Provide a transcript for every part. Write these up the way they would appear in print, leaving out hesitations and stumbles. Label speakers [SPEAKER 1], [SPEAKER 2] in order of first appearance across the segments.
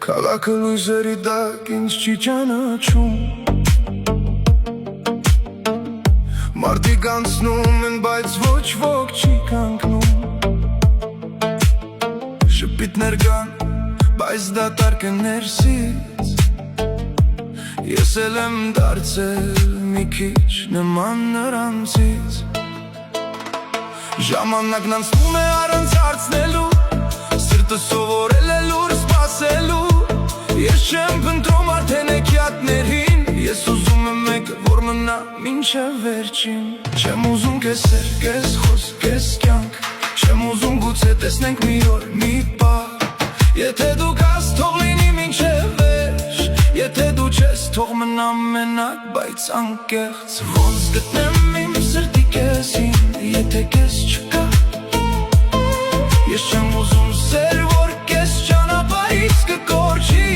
[SPEAKER 1] Քաղաքը լույսերի տակ ինձ չի ճանաչում Մարդիկ անցնում են, բայց ոչ ոք չի կանգնում Շպիտներ կան, բայց դատարկ է ներսից Ես էլ եմ դարձել մի քիչ նման նրանցից Ժամանակն անցնում է առանց հարցնելու Սիրտը սովորել է լուր սպասելու Ես չեմ փնտրում արդեն էքյատներին Ես ուզում եմ մեկը, որ մնա մինչև վերջին Չեմ ուզում կես սեր, կես խոսք, կես կյանք Չեմ ուզում գուցե տեսնենք մի օր, մի պահ Եթե դու կաս, թող լինի մինչև վերջ Եթե դու չես, թող մնամ մենակ, բայց անկեղծ Ոնց գտնեմ իմ սրտի կեսին, եթե կես չկա Ես չեմ ուզում սեր, որ կես ճանապարհից կկորչի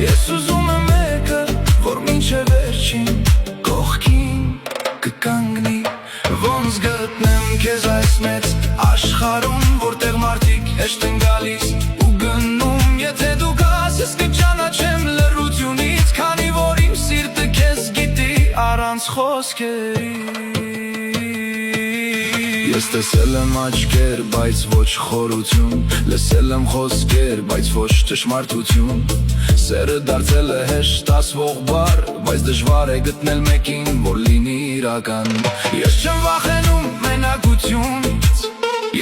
[SPEAKER 1] Ես ուզում եմ մեկը, որ մինչև վերջին կողքին կկանգնի Ոնց գտնեմ քեզ այս մեծ աշխարհում, որտեղ մարդիկ հեշտ են գալիս ու գնում Եթե դու գաս, ես կճանաչեմ լռությունից Քանի որ իմ սիրտը քեզ գիտի առանց խոսքերի Ես տեսել եմ աչքեր, բայց ոչ խորություն Լսել եմ խոսքեր, բայց ոչ ճշմարտություն Սերը դարձել է հեշտ ասվող բառ Բայց դժվար է գտնել մեկին, որ լինի իրական Ես չեմ վախենում մենակությունից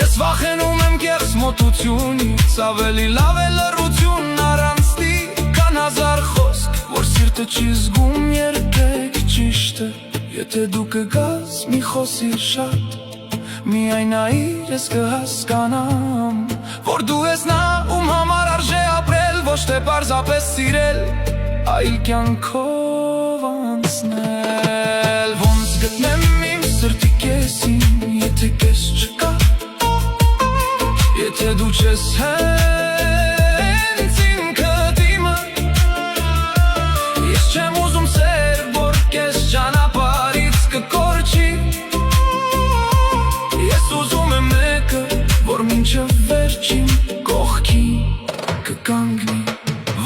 [SPEAKER 1] Ես վախենում եմ կեղծ մոտությունից Ավելի լավ է լռություն առանցնի Քան հազար խոսք, որ սիրտը չի զգում երբեք ճիշտը Եթե դու կգաս, մի խոսիր շատ Միայն այր ես կհասկանամ Որ դու ես նա, ում համար արժե ապրել Ոչ թե պարզապես սիրել, այլ կյանքով անցնել Ոնց գտնեմ իմ սրտի կեսին, եթե կես չկա Եթե դու չես հենց ինքդ իմը Ես չեմ ուզում սեր, որ կես ճանապարհից կկորչի Որ մինչև վերջին կողքին կկանգնի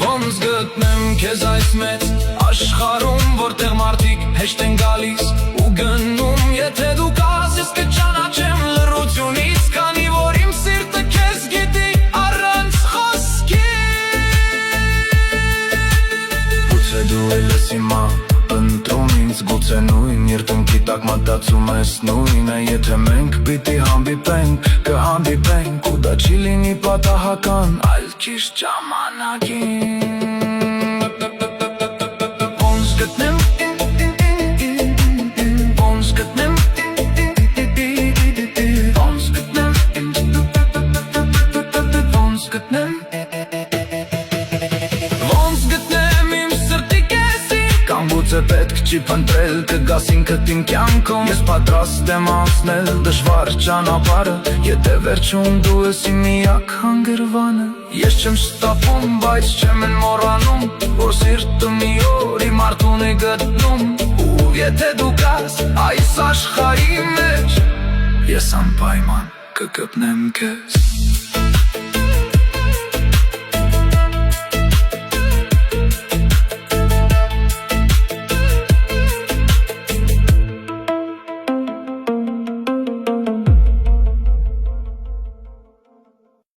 [SPEAKER 1] Ոնց գտնեմ քեզ այս մեծ աշխարհում Որտեղ մարդիկ հեշտ են գալիս ու գնում Եթե դու կաս, ես կճանաչեմ լռությունից Քանի որ իմ սիրտը քեզ գիտի առանց խոսքի Գուցե դու էլ ես հիմա ընտրում ինձ Գուցե նույն երկնքի տակ մտածում ես նույնը Եթե մենք պիտի հանդիպենք, կհանդիպենք Ու դա չի լինի պատահական, այլ ճիշտ ժամանակին Ոնց գտնեմ Ոնց գտնեմ Ոնց գտնեմ Ոնց գտնեմ Ոնց գտնեմ իմ սրտի կեսին Կամ գուցե պետք չի փնտրել կգաս ինքդ իմ կյանքում Ես պատրաստ եմ անցնել դժվար ճանապարհը Եթե վերջում դու ես իմ միակ հանգրվանը Ես չեմ շտապում, բայց չեմ են մոռանում Որ սիրտը մի օր իմ արդուն է գտնում Ու եթե դու կաս այս աշխարհի մեջ Ես անպայման կգտնեմ քեզ